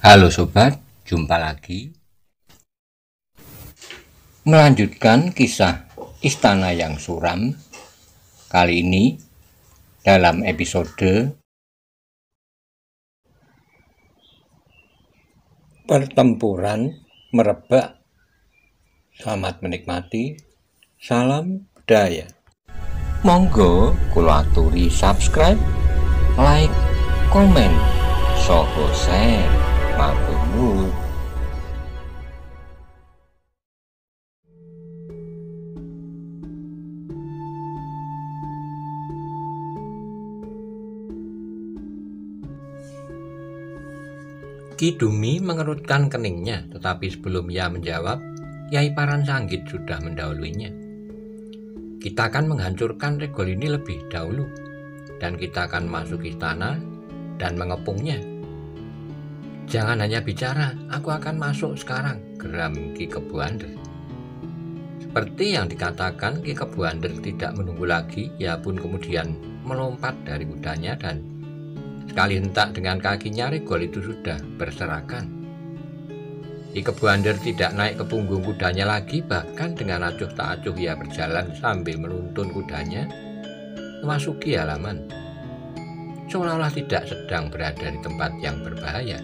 Halo sobat, jumpa lagi. Melanjutkan kisah Istana yang Suram. Kali ini dalam episode Pertempuran Merebak. Selamat menikmati. Salam budaya. Monggo kula aturi subscribe, like, komen, soho share. Matur nuwun. Ki Dumi mengerutkan keningnya, tetapi sebelum ia menjawab, Kyai Paransanggit sudah mendahuluinya. Kita akan menghancurkan regol ini lebih dahulu, dan kita akan masuk istana dan mengepungnya. Jangan hanya bicara, aku akan masuk sekarang, geram Ki Kebuander. Seperti yang dikatakan, Ki Kebuander tidak menunggu lagi, ia pun kemudian melompat dari kudanya dan sekali hentak dengan kakinya, regol itu sudah berserakan. Ki Kebuander tidak naik ke punggung kudanya lagi, bahkan dengan acuh tak acuh ia berjalan sambil menuntun kudanya memasuki halaman, seolah-olah tidak sedang berada di tempat yang berbahaya.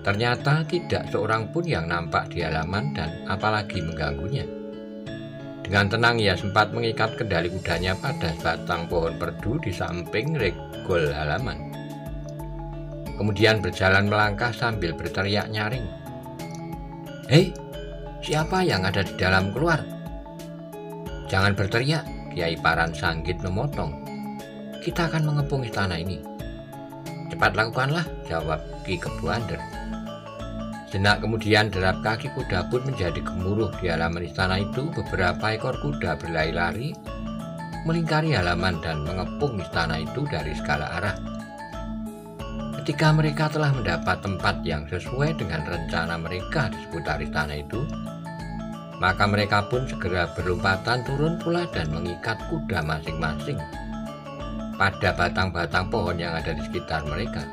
Ternyata tidak seorang pun yang nampak di halaman dan apalagi mengganggunya. Dengan tenang ia sempat mengikat kendali kudanya pada batang pohon perdu di samping regol halaman. Kemudian berjalan melangkah sambil berteriak nyaring. "Hei, siapa yang ada di dalam, keluar!" "Jangan berteriak," Kyai Paransanggit memotong. "Kita akan mengepung istana ini." "Cepat lakukanlah," jawab Ki Kebuander. Sejenak kemudian derap kaki kuda pun menjadi gemuruh di halaman istana itu. Beberapa ekor kuda berlari-lari melingkari halaman dan mengepung istana itu dari segala arah. Ketika mereka telah mendapat tempat yang sesuai dengan rencana mereka di seputar istana itu, maka mereka pun segera berlompatan turun pula dan mengikat kuda masing-masing pada batang-batang pohon yang ada di sekitar mereka.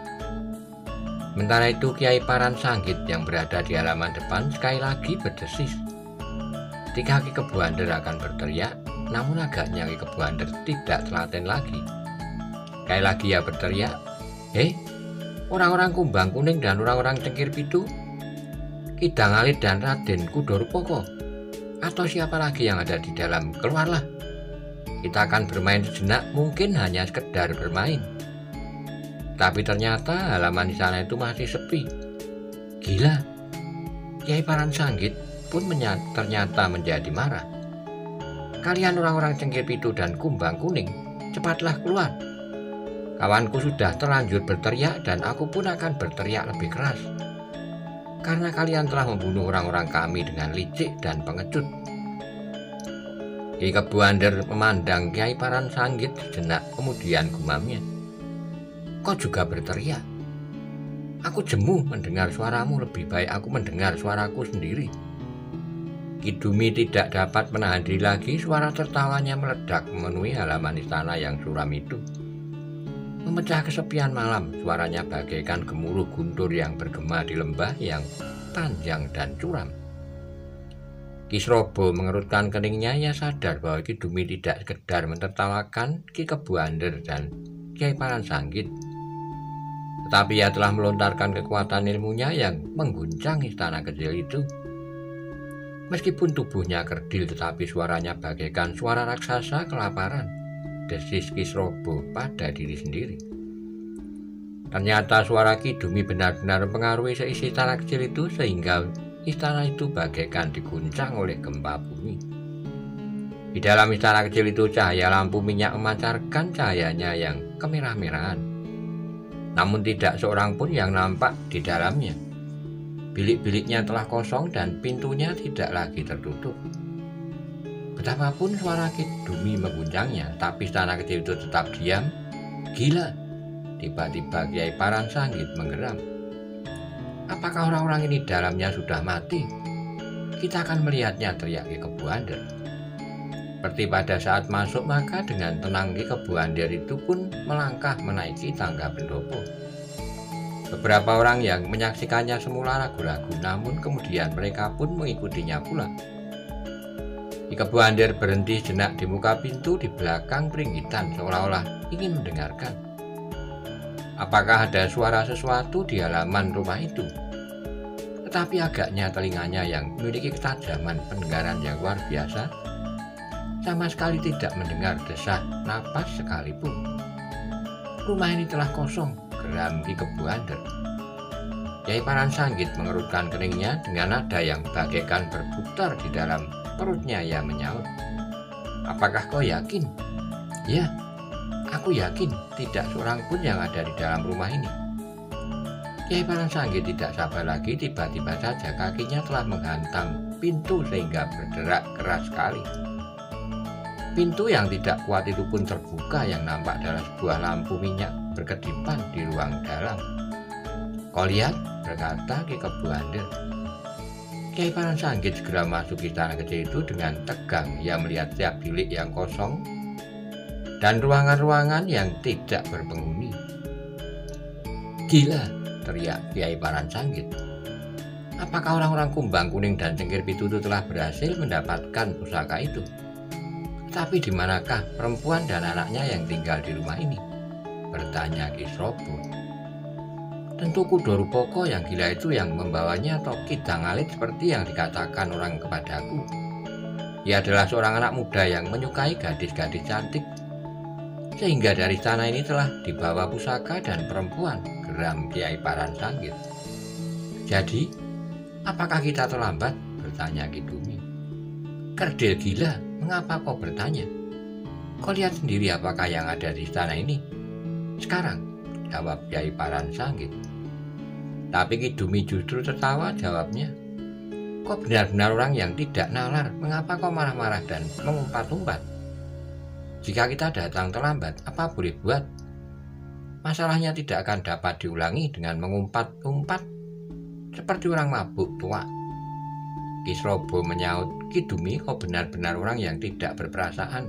Sementara itu Kyai Paransanggit yang berada di halaman depan sekali lagi berdesis. Ketika Ki Kebuander akan berteriak, namun agaknya Ki Kebuander tidak telaten lagi. Sekali lagi ia berteriak, "Hei, orang-orang Kumbang Kuning dan orang-orang Cengkir Pitu, Kidang Alit dan Raden Kudorupoko, atau siapa lagi yang ada di dalam, keluarlah. Kita akan bermain sejenak, mungkin hanya sekedar bermain." Tapi ternyata halaman di sana itu masih sepi. Gila, Kyai Paransanggit pun ternyata menjadi marah. "Kalian orang-orang Cengkir Pitu dan Kumbang Kuning, cepatlah keluar. Kawanku sudah terlanjur berteriak dan aku pun akan berteriak lebih keras. Karena kalian telah membunuh orang-orang kami dengan licik dan pengecut." Ki Kebuander memandang Kyai Paransanggit sejenak, kemudian gumamnya, "Kau juga berteriak? Aku jemu mendengar suaramu, lebih baik aku mendengar suaraku sendiri." Ki Dumi tidak dapat menahan diri lagi, suara tertawanya meledak memenuhi halaman istana yang suram itu. Memecah kesepian malam, suaranya bagaikan gemuruh guntur yang bergema di lembah yang panjang dan curam. Ki Srobo mengerutkan keningnya, ia sadar bahwa Ki Dumi tidak sekedar mentertawakan Ki Kebuander dan Kyai Paransanggit, tetapi ia telah melontarkan kekuatan ilmunya yang mengguncang istana kecil itu. Meskipun tubuhnya kerdil, tetapi suaranya bagaikan suara raksasa kelaparan, desis Ki Srobo pada diri sendiri. Ternyata suara Ki Dumi benar-benar mempengaruhi seisi istana kecil itu, sehingga istana itu bagaikan diguncang oleh gempa bumi. Di dalam istana kecil itu cahaya lampu minyak memancarkan cahayanya yang kemerah-merahan. Namun tidak seorang pun yang nampak di dalamnya. Bilik-biliknya telah kosong dan pintunya tidak lagi tertutup. Betapapun suara Ki Dumi mengguncangnya, tapi istana kecil itu tetap diam. Gila, tiba-tiba Kyai Paransanggit menggeram. Apakah orang-orang ini dalamnya sudah mati? Kita akan melihatnya, teriak Ki Kebuander. Seperti pada saat masuk, maka dengan tenang Ki Kebuander itu pun melangkah menaiki tangga pendopo. Beberapa orang yang menyaksikannya semula ragu-ragu, namun kemudian mereka pun mengikutinya pula. Ki Kebuander berhenti sejenak di muka pintu di belakang peringgitan, seolah-olah ingin mendengarkan. Apakah ada suara sesuatu di halaman rumah itu? Tetapi agaknya telinganya yang memiliki ketajaman pendengaran yang luar biasa sama sekali tidak mendengar desah napas sekalipun. Rumah ini telah kosong, geram Ki Kebuander. Kyai Paransanggit mengerutkan keningnya dengan nada yang bagaikan berputar di dalam perutnya. Ia menyaut, "Apakah kau yakin?" "Ya, aku yakin tidak seorang pun yang ada di dalam rumah ini." Kyai Paransanggit tidak sabar lagi. Tiba-tiba saja kakinya telah menghantam pintu sehingga berderak keras sekali. Pintu yang tidak kuat itu pun terbuka, yang nampak adalah sebuah lampu minyak berkedipan di ruang dalam. "Kau lihat," berkata Ki Kebuander. Kyai Paransanggit segera masuk istana kecil itu dengan tegang. Ia melihat tiap bilik yang kosong dan ruangan-ruangan yang tidak berpenghuni. "Gila!" teriak Kyai Paransanggit. "Apakah orang-orang Kumbang Kuning dan Cengkir Pitu itu telah berhasil mendapatkan pusaka itu? Tapi di manakah perempuan dan anaknya yang tinggal di rumah ini?" bertanya Ki Srobo. "Tentu Kudo Rupoko yang gila itu yang membawanya, atau Ki Dangalit seperti yang dikatakan orang kepadaku. Ia adalah seorang anak muda yang menyukai gadis-gadis cantik, sehingga dari istana ini telah dibawa pusaka dan perempuan," geram Kyai Paransanggit. "Jadi, apakah kita terlambat?" bertanya Ki Dumi. "Kerdil gila, mengapa kau bertanya? Kau lihat sendiri apakah yang ada di istana ini sekarang," jawab Kyai Paransanggit. Tapi Ki Dumi justru tertawa. Jawabnya, "Kau benar-benar orang yang tidak nalar. Mengapa kau marah-marah dan mengumpat-umpat? Jika kita datang terlambat, apa boleh buat? Masalahnya tidak akan dapat diulangi dengan mengumpat-umpat seperti orang mabuk tua." Ki Srobo menyaut, "Ki Dumi, kau benar-benar orang yang tidak berperasaan.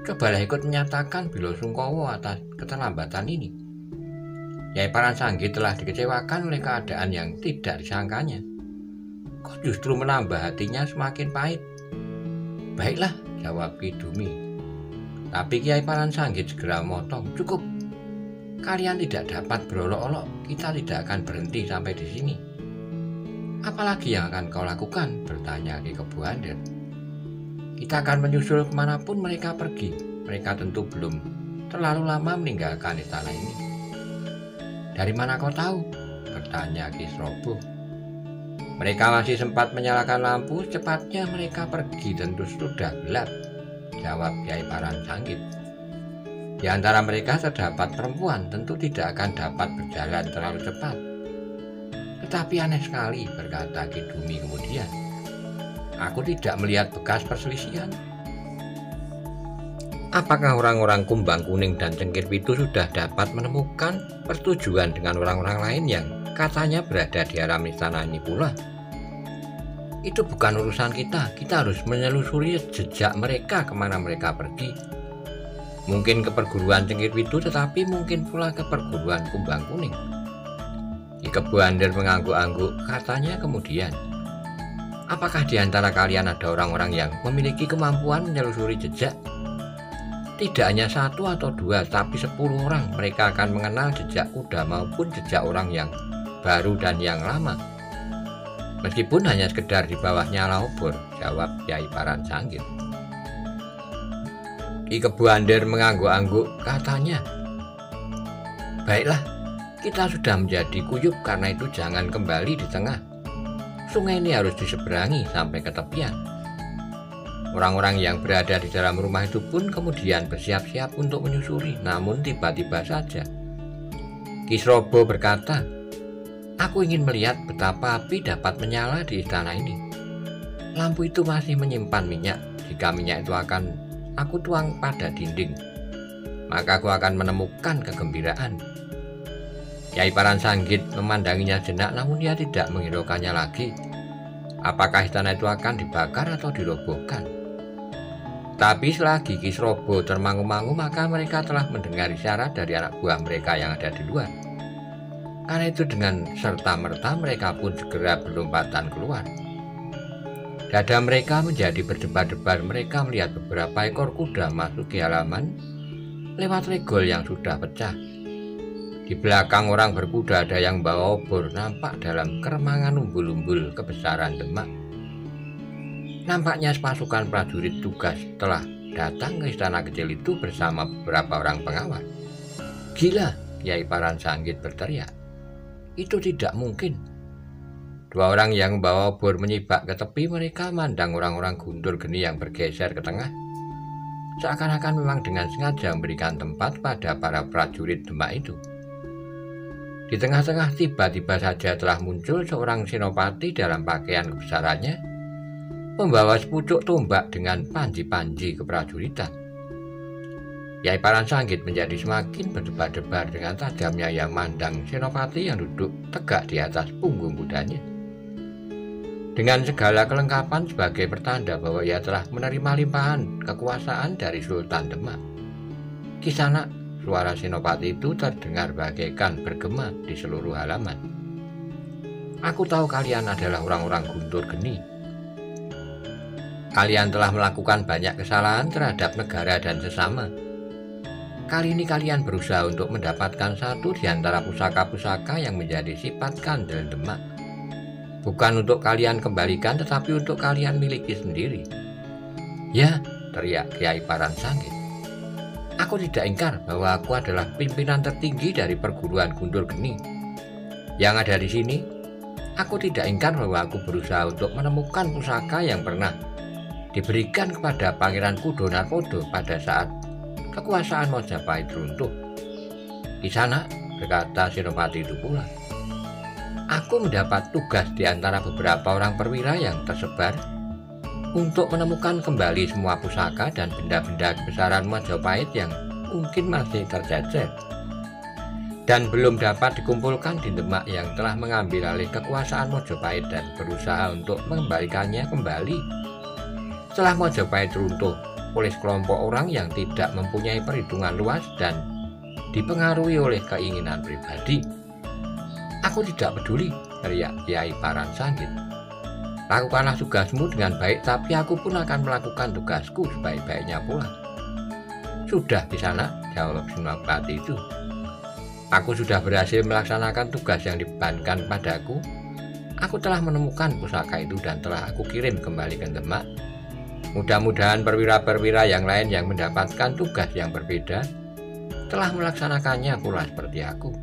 Cobalah ikut menyatakan bela sungkawa atas keterlambatan ini." Kyai Paransanggit telah dikecewakan oleh keadaan yang tidak disangkanya. Kok justru menambah hatinya semakin pahit. "Baiklah," jawab Ki Dumi. Tapi Kyai Paransanggit segera memotong, "Cukup. Kalian tidak dapat berolok-olok. Kita tidak akan berhenti sampai di sini." "Apalagi yang akan kau lakukan?" bertanya Ki Kebuander. "Kita akan menyusul kemanapun mereka pergi. Mereka tentu belum terlalu lama meninggalkan istana ini." "Dari mana kau tahu?" bertanya Ki Srobo. "Mereka masih sempat menyalakan lampu. Cepatnya mereka pergi tentu sudah gelap," jawab Kyai Paransanggit. "Di antara mereka terdapat perempuan, tentu tidak akan dapat berjalan terlalu cepat." "Tetapi aneh sekali," berkata Ki Dumi kemudian. "Aku tidak melihat bekas perselisihan. Apakah orang-orang Kumbang Kuning dan Cengkir Pitu sudah dapat menemukan persetujuan dengan orang-orang lain yang katanya berada di dalam istana ini pula? Itu bukan urusan kita. Kita harus menelusuri jejak mereka kemana mereka pergi. Mungkin ke perguruan Cengkir Pitu, tetapi mungkin pula ke perguruan Kumbang Kuning." Ki Kebuander mengangguk-angguk. Katanya kemudian, "Apakah di antara kalian ada orang-orang yang memiliki kemampuan menelusuri jejak? Tidak hanya 1 atau 2, tapi 10 orang. Mereka akan mengenal jejak kuda maupun jejak orang yang baru dan yang lama. Meskipun hanya sekedar di bawah nyala obor," jawab Kyai Paransanggit. Ki Kebuander mengangguk-angguk. Katanya, "Baiklah, kita sudah menjadi kuyup, karena itu jangan kembali di tengah. Sungai ini harus diseberangi sampai ke tepian." Orang-orang yang berada di dalam rumah itu pun kemudian bersiap-siap untuk menyusuri. Namun tiba-tiba saja Ki Srobo berkata, "Aku ingin melihat betapa api dapat menyala di istana ini. Lampu itu masih menyimpan minyak. Jika minyak itu akan aku tuang pada dinding, maka aku akan menemukan kegembiraan." Kyai Paransanggit memandanginya jenak, namun dia tidak menghiraukannya lagi. Apakah istana itu akan dibakar atau dirobohkan? Tapi selagi Ki Srobo termangu-mangu, maka mereka telah mendengar isyarat dari anak buah mereka yang ada di luar. Karena itu dengan serta-merta mereka pun segera berlompatan keluar. Dada mereka menjadi berdebar-debar. Mereka melihat beberapa ekor kuda masuk ke halaman lewat regol yang sudah pecah. Di belakang orang berkuda ada yang bawa obor, nampak dalam keremangan umbul-umbul kebesaran Demak. Nampaknya pasukan prajurit tugas telah datang ke istana kecil itu bersama beberapa orang pengawal. "Gila!" Kiai Paransanggit berteriak. "Itu tidak mungkin." Dua orang yang membawa obor menyibak ke tepi. Mereka memandang orang-orang Guntur Geni yang bergeser ke tengah, seakan-akan memang dengan sengaja memberikan tempat pada para prajurit Demak itu. Di tengah-tengah tiba-tiba saja telah muncul seorang senopati dalam pakaian kebesarannya, membawa sepucuk tombak dengan panji-panji keprajuritan. Kiai Paransanggit menjadi semakin berdebar-debar dengan tajamnya yang mandang senopati yang duduk tegak di atas punggung kudanya. Dengan segala kelengkapan sebagai pertanda bahwa ia telah menerima limpahan kekuasaan dari Sultan Demak. "Kisanak," suara senopati itu terdengar bagaikan bergema di seluruh halaman. "Aku tahu kalian adalah orang-orang Guntur Geni. Kalian telah melakukan banyak kesalahan terhadap negara dan sesama. Kali ini kalian berusaha untuk mendapatkan satu di antara pusaka-pusaka yang menjadi sifat kandel Demak. Bukan untuk kalian kembalikan, tetapi untuk kalian miliki sendiri." "Ya," teriak Kiai Paransanggit. "Aku tidak ingkar bahwa aku adalah pimpinan tertinggi dari perguruan Guntur Geni yang ada di sini. Aku tidak ingkar bahwa aku berusaha untuk menemukan pusaka yang pernah diberikan kepada Pangeran Kudo Narpodo pada saat kekuasaan Majapahit runtuh." "Kisanak," berkata senopati itu pula, "aku mendapat tugas di antara beberapa orang perwira yang tersebar untuk menemukan kembali semua pusaka dan benda-benda kebesaran Majapahit yang mungkin masih tercecer dan belum dapat dikumpulkan di Demak yang telah mengambil alih kekuasaan Majapahit dan berusaha untuk mengembalikannya kembali setelah Majapahit runtuh oleh sekelompok orang yang tidak mempunyai perhitungan luas dan dipengaruhi oleh keinginan pribadi." "Aku tidak peduli," teriak Kiai Paransanggit. "Lakukanlah tugasmu dengan baik, tapi aku pun akan melakukan tugasku sebaik-baiknya pula." "Sudah di sana," jawab senopati itu. "Aku sudah berhasil melaksanakan tugas yang dibebankan padaku. Aku telah menemukan pusaka itu dan telah aku kirim kembali ke Demak. Mudah-mudahan perwira-perwira yang lain yang mendapatkan tugas yang berbeda telah melaksanakannya pula seperti aku."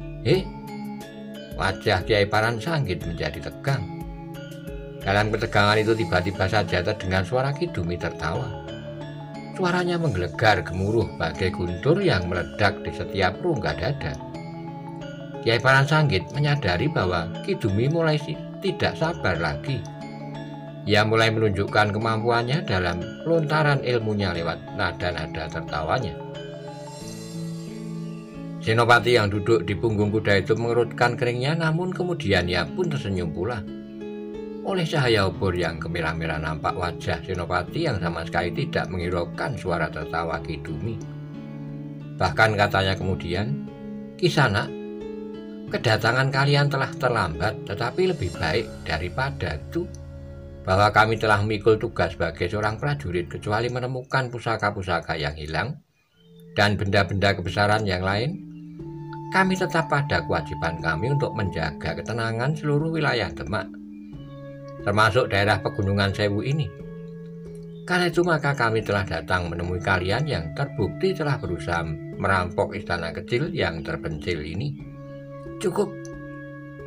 Wajah Kiai Paransanggit menjadi tegang. Dalam ketegangan itu tiba-tiba saja terdengar suara Kidumi tertawa. Suaranya menggelegar gemuruh bagai guntur yang meledak di setiap rongga dada. Kiai Paransanggit menyadari bahwa Kidumi mulai tidak sabar lagi. Ia mulai menunjukkan kemampuannya dalam lontaran ilmunya lewat nada-nada tertawanya. Senopati yang duduk di punggung kuda itu mengerutkan keringnya, namun kemudian ia pun tersenyum pula. Oleh cahaya obor yang kemerah-merah nampak wajah Senopati yang sama sekali tidak menghiraukan suara tertawa Kidumi. Bahkan katanya kemudian, "Kisanak, kedatangan kalian telah terlambat, tetapi lebih baik daripada itu bahwa kami telah memikul tugas sebagai seorang prajurit kecuali menemukan pusaka-pusaka yang hilang dan benda-benda kebesaran yang lain. Kami tetap pada kewajiban kami untuk menjaga ketenangan seluruh wilayah Demak, termasuk daerah Pegunungan Sewu ini. Karena itu maka kami telah datang menemui kalian yang terbukti telah berusaha merampok istana kecil yang terpencil ini." "Cukup!"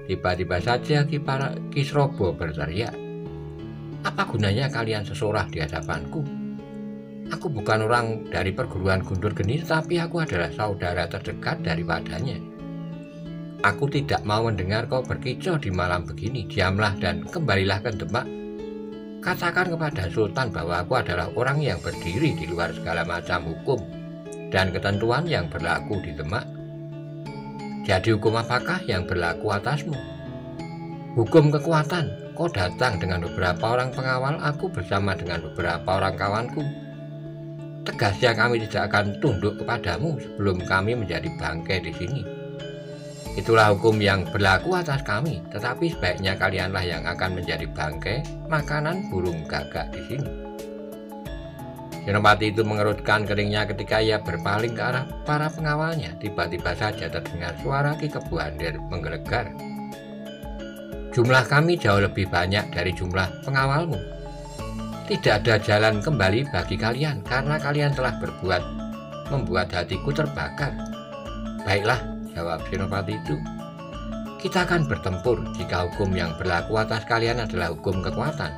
Tiba-tiba saja Ki Srobo berteriak. "Apa gunanya kalian sesorah di hadapanku? Aku bukan orang dari perguruan Guntur Geni, tetapi aku adalah saudara terdekat daripadanya. Aku tidak mau mendengar kau berkicau di malam begini. Diamlah dan kembalilah ke Demak. Katakan kepada Sultan bahwa aku adalah orang yang berdiri di luar segala macam hukum dan ketentuan yang berlaku di Demak. Jadi hukum apakah yang berlaku atasmu? Hukum kekuatan. Kau datang dengan beberapa orang pengawal, aku bersama dengan beberapa orang kawanku. Tegasnya kami tidak akan tunduk kepadamu sebelum kami menjadi bangkai di sini. Itulah hukum yang berlaku atas kami, tetapi sebaiknya kalianlah yang akan menjadi bangkai makanan burung gagak di sini. Senopati itu mengerutkan keningnya ketika ia berpaling ke arah para pengawalnya. Tiba-tiba saja terdengar suara Ki Kebo Andir menggelegar. Jumlah kami jauh lebih banyak dari jumlah pengawalmu. Tidak ada jalan kembali bagi kalian karena kalian telah membuat hatiku terbakar. Baiklah, jawab Senopati itu. Kita akan bertempur jika hukum yang berlaku atas kalian adalah hukum kekuatan.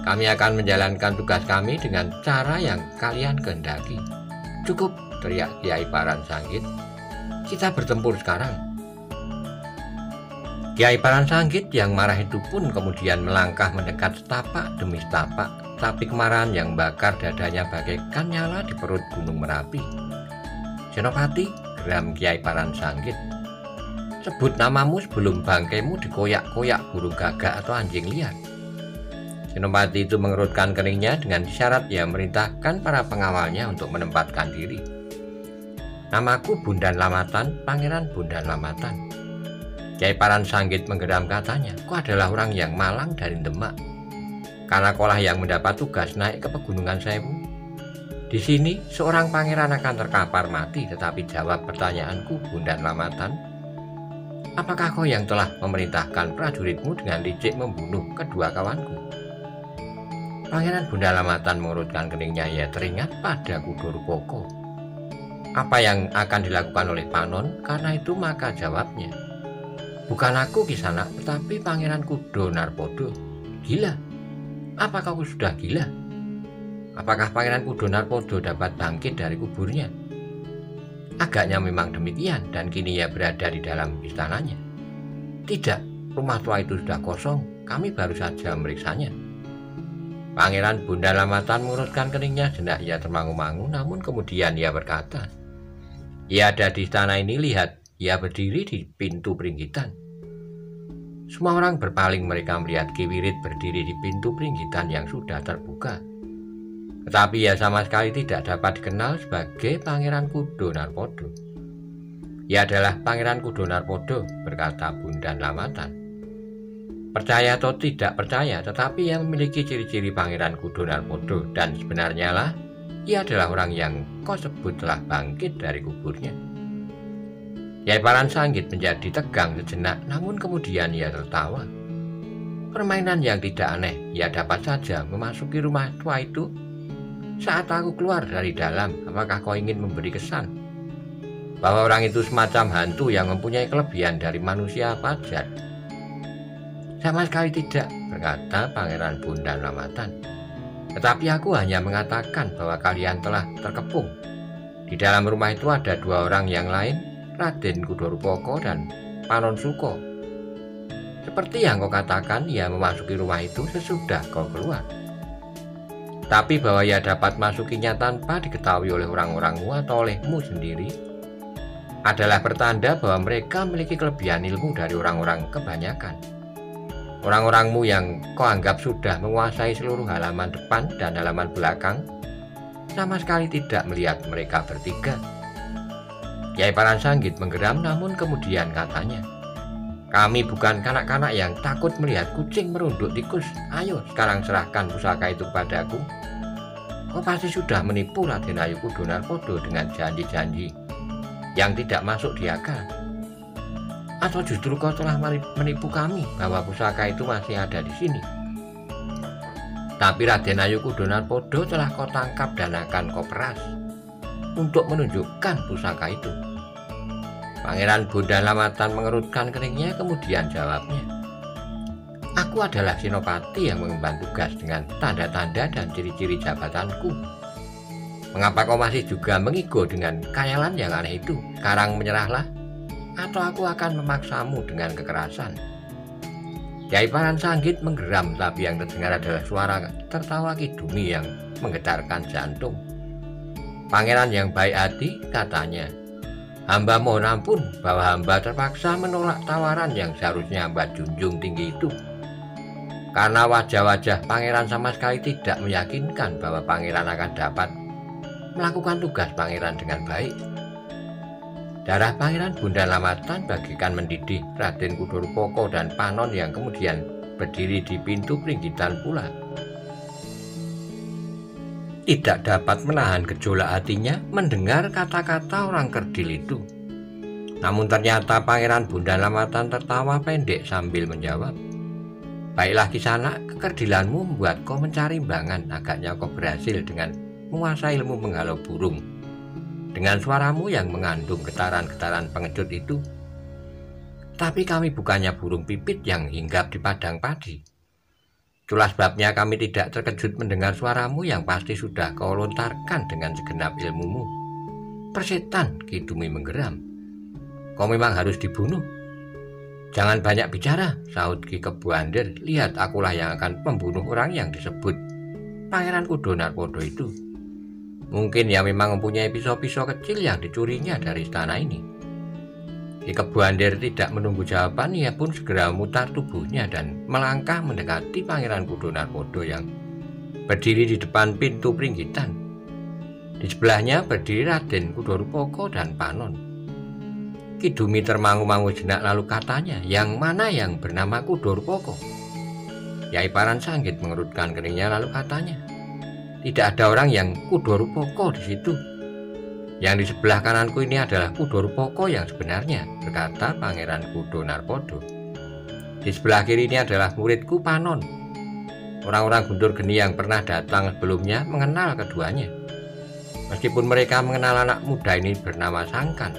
Kami akan menjalankan tugas kami dengan cara yang kalian kehendaki. Cukup, teriak Kiai Paransanggit. Kita bertempur sekarang. Kiai Paransanggit yang marah itu pun kemudian melangkah mendekat setapak demi setapak, tapi kemarahan yang bakar dadanya bagaikan nyala di perut gunung Merapi. Senopati, geram Kiai Paransanggit, sebut namamu sebelum bangkaimu dikoyak-koyak burung gagak atau anjing liar. Senopati itu mengerutkan keningnya dengan isyarat ia merintahkan para pengawalnya untuk menempatkan diri. Namaku Bundan Lamatan, Pangeran Bundan Lamatan. Kiai Paransanggit menggeram katanya, kau adalah orang yang malang dari Demak. Karena kaulah yang mendapat tugas naik ke Pegunungan Sewu. Di sini seorang pangeran akan terkapar mati, tetapi jawab pertanyaanku Bundan Lamatan. Apakah kau yang telah memerintahkan prajuritmu dengan licik membunuh kedua kawanku? Pangeran Bundan Lamatan mengurutkan keningnya, ia teringat pada Kudo Rupoko. Apa yang akan dilakukan oleh Panon? Karena itu maka jawabnya, bukan aku Kisanak, tetapi Pangeran Kudo Narpodo. Gila? Apakah kau sudah gila? Apakah Pangeran Kudo Narpodo dapat bangkit dari kuburnya? Agaknya memang demikian, dan kini ia berada di dalam istananya. Tidak, rumah tua itu sudah kosong, kami baru saja meriksanya. Pangeran Bundan Lamatan mengurutkan keningnya, hendak ia termangu-mangu, namun kemudian ia berkata, ia ada di istana ini, lihat, ia berdiri di pintu peringgitan. Semua orang berpaling, mereka melihat Ki Wirid berdiri di pintu peringgitan yang sudah terbuka. Tetapi ia sama sekali tidak dapat dikenal sebagai Pangeran Kudo Narpodo. Ia adalah Pangeran Kudo Narpodo, berkata Bundan Lamatan. Percaya atau tidak percaya, tetapi ia memiliki ciri-ciri Pangeran Kudo Narpodo, dan sebenarnya lah, ia adalah orang yang kau sebut telah bangkit dari kuburnya. Kiai Paransanggit menjadi tegang sejenak, namun kemudian ia tertawa. Permainan yang tidak aneh, ia dapat saja memasuki rumah tua itu. Saat aku keluar dari dalam, apakah kau ingin memberi kesan bahwa orang itu semacam hantu yang mempunyai kelebihan dari manusia pajar? Sama sekali tidak, berkata Pangeran Bundan Lamatan. Tetapi aku hanya mengatakan bahwa kalian telah terkepung. Di dalam rumah itu ada dua orang yang lain, Raden Kudo Rupoko dan Panon Suko. Seperti yang kau katakan, ia memasuki rumah itu sesudah kau keluar. Tapi bahwa ia dapat masukinya tanpa diketahui oleh orang-orangmu atau olehmu sendiri adalah pertanda bahwa mereka memiliki kelebihan ilmu dari orang-orang kebanyakan. Orang-orangmu yang kau anggap sudah menguasai seluruh halaman depan dan halaman belakang sama sekali tidak melihat mereka bertiga. Kiai Paransanggit menggeram, namun kemudian katanya, kami bukan kanak-kanak yang takut melihat kucing merunduk tikus. Ayo sekarang serahkan pusaka itu padaku. Kau pasti sudah menipu Raden Ayu Kudo Narpodo dengan janji-janji yang tidak masuk di akal. Atau justru kau telah menipu kami bahwa pusaka itu masih ada di sini. Tapi Raden Ayu Kudo Narpodo telah kau tangkap dan akan kau peras untuk menunjukkan pusaka itu. Pangeran Bundan Lamatan mengerutkan keningnya, kemudian jawabnya, aku adalah senopati yang mengemban tugas dengan tanda-tanda dan ciri-ciri jabatanku. Mengapa kau masih juga mengigo dengan khayalan yang aneh itu? Sekarang menyerahlah, atau aku akan memaksamu dengan kekerasan. Kiai Paransanggit menggeram, tapi yang terdengar adalah suara tertawa Ki Dumi yang menggetarkan jantung. Pangeran yang baik hati katanya, hamba mohon ampun bahwa hamba terpaksa menolak tawaran yang seharusnya hamba junjung tinggi itu. Karena wajah-wajah pangeran sama sekali tidak meyakinkan bahwa pangeran akan dapat melakukan tugas pangeran dengan baik. Darah Pangeran Bunda Lamatan bagikan mendidih Raden Kudorupoko dan Panon yang kemudian berdiri di pintu Pringgitan pula. Tidak dapat menahan gejolak hatinya mendengar kata-kata orang kerdil itu. Namun ternyata Pangeran Bunda Lamatan tertawa pendek sambil menjawab, "Baiklah Kisanak, kekerdilanmu membuat kau mencari imbangan. Agaknya kau berhasil dengan menguasai ilmu menghalau burung. Dengan suaramu yang mengandung getaran-getaran pengecut itu. Tapi kami bukannya burung pipit yang hinggap di padang padi. Itulah sebabnya kami tidak terkejut mendengar suaramu yang pasti sudah kau lontarkan dengan segenap ilmumu." "Persetan," Ki Dumi menggeram. "Kau memang harus dibunuh." "Jangan banyak bicara," sahut Ki Kebuander. "Lihat, akulah yang akan membunuh orang yang disebut Pangeran Kudo Narpodo itu. Mungkin ia memang mempunyai pisau-pisau kecil yang dicurinya dari istana ini." Ki Kebuander tidak menunggu jawaban, ia pun segera memutar tubuhnya dan melangkah mendekati Pangeran Kudo Narpodo yang berdiri di depan pintu Pringgitan. Di sebelahnya berdiri Raden Kudorupoko dan Panon. Ki Dumi termangu-mangu jenak lalu katanya, "Yang mana yang bernama Kudorupoko?" Kyai Paransanggit mengerutkan keningnya lalu katanya, "Tidak ada orang yang Kudorupoko di situ. Yang di sebelah kananku ini adalah Kudorupoko yang sebenarnya," berkata Pangeran Kudo Narpodo. "Di sebelah kiri ini adalah muridku Panon." Orang-orang Guntur Geni yang pernah datang sebelumnya mengenal keduanya, meskipun mereka mengenal anak muda ini bernama Sangkan.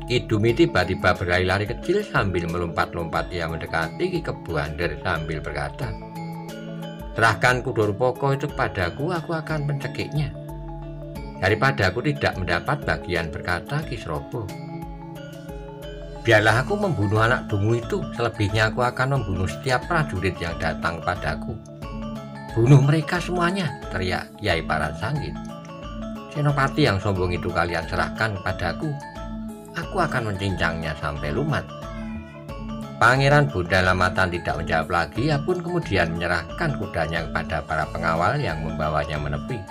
Ki Dumi tiba-tiba berlari-lari kecil sambil melompat-lompat. Ia mendekati Ki Kebuander sambil berkata, "Serahkan Kudorupoko itu padaku, aku akan mencekiknya. Daripada aku tidak mendapat bagian," berkata Ki Srobo. "Biarlah aku membunuh anak dungu itu, selebihnya aku akan membunuh setiap prajurit yang datang padaku." "Bunuh mereka semuanya," teriak Kyai Paransanggit. "Senopati yang sombong itu kalian serahkan padaku, aku akan mencincangnya sampai lumat." Pangeran Bunda Lamatan tidak menjawab lagi, ia pun kemudian menyerahkan kudanya kepada para pengawal yang membawanya menepi.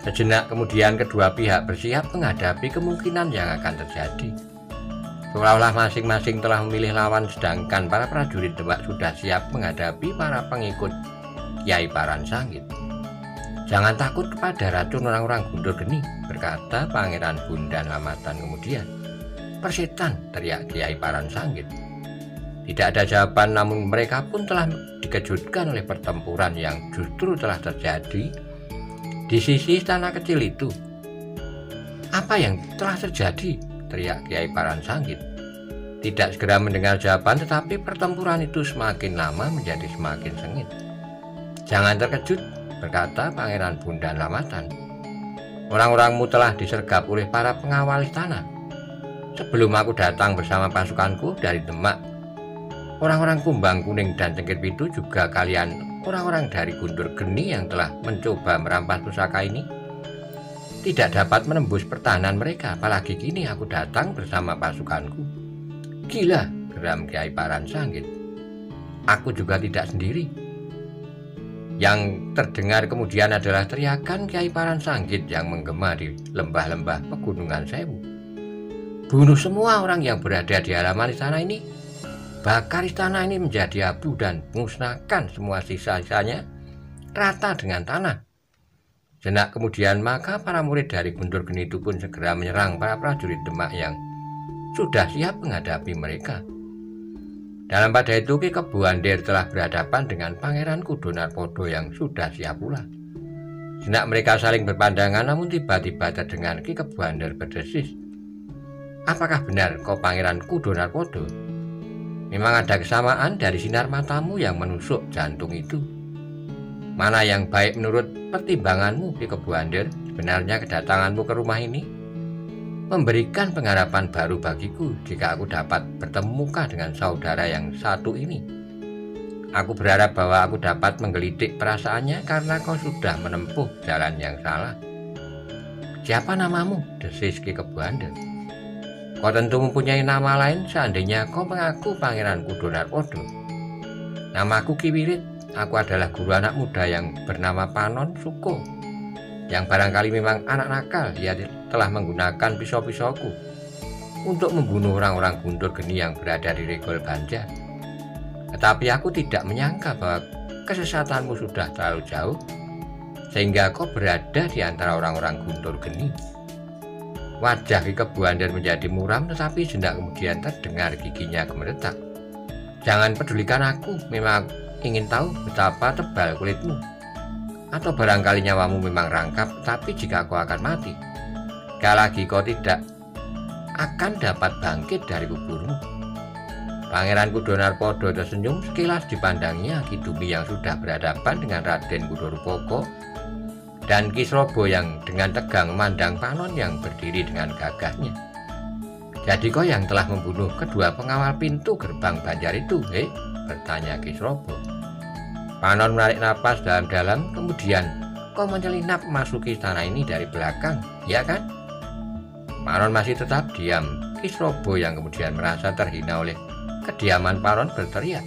Sejenak kemudian kedua pihak bersiap menghadapi kemungkinan yang akan terjadi. Seolah-olah masing-masing telah memilih lawan, sedangkan para prajurit Demak sudah siap menghadapi para pengikut Kyai Paransanggit. "Jangan takut kepada racun orang-orang Guntur Geni," berkata Pangeran Bunda Lamatan kemudian. "Persetan," teriak Kyai Paransanggit. Tidak ada jawaban, namun mereka pun telah dikejutkan oleh pertempuran yang justru telah terjadi di sisi istana kecil itu. "Apa yang telah terjadi?" teriak Kyai Paransanggit. Tidak segera mendengar jawaban, tetapi pertempuran itu semakin lama menjadi semakin sengit. "Jangan terkejut," berkata Pangeran Bunda Lamatan. "Orang-orangmu telah disergap oleh para pengawal istana. Sebelum aku datang bersama pasukanku dari Demak, orang-orang Kumbang Kuning dan Cengkir Pitu, juga kalian orang-orang dari Guntur Geni yang telah mencoba merampas pusaka ini, tidak dapat menembus pertahanan mereka. Apalagi kini aku datang bersama pasukanku." "Gila," geram Kyai Paransanggit. "Aku juga tidak sendiri." Yang terdengar kemudian adalah teriakan Kyai Paransanggit yang menggema di lembah-lembah Pegunungan Sewu. "Bunuh semua orang yang berada di halaman istana ini. Bakar istana ini menjadi abu dan musnahkan semua sisa-sisanya rata dengan tanah." Sejenak kemudian maka para murid dari Guntur Geni itu pun segera menyerang para prajurit Demak yang sudah siap menghadapi mereka. Dalam pada itu Ki Kebuander telah berhadapan dengan Pangeran Kudo Narpodo yang sudah siap pula. Sejenak mereka saling berpandangan, namun tiba-tiba terdengar Ki Kebuander berdesis, "Apakah benar kau Pangeran Kudo Narpodo? Memang ada kesamaan dari sinar matamu yang menusuk jantung itu. Mana yang baik menurut pertimbanganmu, Ki Kebuander? Sebenarnya kedatanganmu ke rumah ini memberikan pengharapan baru bagiku. Jika aku dapat bertemu muka dengan saudara yang satu ini, aku berharap bahwa aku dapat menggelitik perasaannya karena kau sudah menempuh jalan yang salah." "Siapa namamu?" desis Ki Kebuander. "Kau tentu mempunyai nama lain seandainya kau mengaku Pangeran Kudo Narpodo." "Namaku Ki Wirit. Aku adalah guru anak muda yang bernama Panon Suko. yang barangkali memang anak nakal. Dia telah menggunakan pisau-pisauku untuk membunuh orang-orang Guntur Geni yang berada di Regol Banjar. Tetapi aku tidak menyangka bahwa kesesatanmu sudah terlalu jauh, sehingga kau berada di antara orang-orang Guntur Geni. Wajah Ki Kebuander menjadi muram, tetapi sejenak kemudian terdengar giginya gemeretak. Jangan pedulikan aku, memang ingin tahu betapa tebal kulitmu. Atau barangkali nyawamu memang rangkap, tapi jika kau akan mati, sekali lagi kau tidak akan dapat bangkit dari kuburmu. Pangeran Kudonarpada tersenyum. Sekilas dipandangnya Ki Dumi yang sudah berhadapan dengan Raden Kudorupoko dan Ki Srobo yang dengan tegang memandang Panon yang berdiri dengan gagahnya. Jadi kau yang telah membunuh kedua pengawal pintu gerbang Banjar itu, bertanya Ki Srobo. Panon menarik napas dalam-dalam, kemudian kau menyelinap memasuki istana ini dari belakang, ya kan? Panon masih tetap diam. Ki Srobo yang kemudian merasa terhina oleh kediaman Panon berteriak,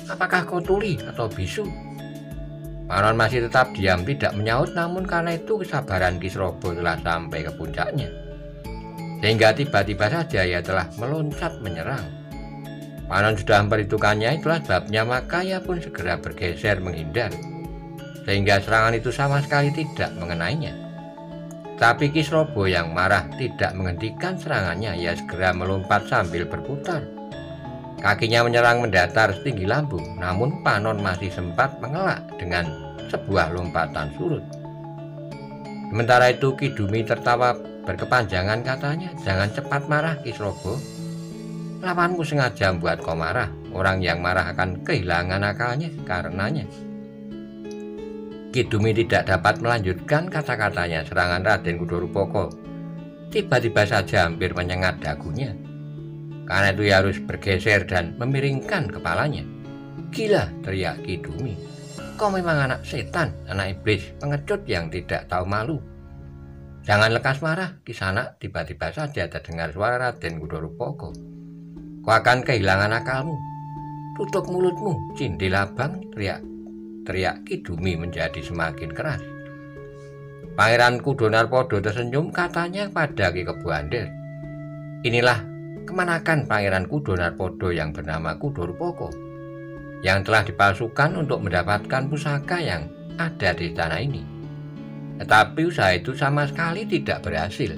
apakah kau tuli atau bisu? Panon masih tetap diam, tidak menyaut, namun karena itu kesabaran Ki Srobo telah sampai ke puncaknya, sehingga tiba-tiba saja ia telah meloncat menyerang. Panon sudah memperhitungkannya, itulah sebabnya, maka ia pun segera bergeser menghindar, sehingga serangan itu sama sekali tidak mengenainya. Tapi Ki Srobo yang marah tidak menghentikan serangannya. Ia segera melompat sambil berputar. Kakinya menyerang mendatar setinggi lambung, namun Panon masih sempat mengelak dengan sebuah lompatan surut. Sementara itu Ki Dumi tertawa berkepanjangan, katanya, jangan cepat marah Ki Srobo. Lawanmu sengaja membuat kau marah. Orang yang marah akan kehilangan akalnya karenanya. Ki Dumi tidak dapat melanjutkan kata-katanya. Serangan Raden Kudorupoko tiba-tiba saja hampir menyengat dagunya. Karena itu ia harus bergeser dan memiringkan kepalanya. Gila, teriak Ki Dumi. Kau memang anak setan, anak iblis, pengecut yang tidak tahu malu. Jangan lekas marah, Kisanak. Tiba-tiba saja terdengar suara Raden Kudorupoko. Kau akan kehilangan akalmu. Tutup mulutmu, cindil abang, teriak Ki Dumi menjadi semakin keras. Pangeran Kudonarpada tersenyum, katanya pada Ki Kebuander, inilah kemanakan Pangeran Kudonarpada yang bernama Kudorupoko, yang telah dipalsukan untuk mendapatkan pusaka yang ada di istana ini. Tetapi usaha itu sama sekali tidak berhasil.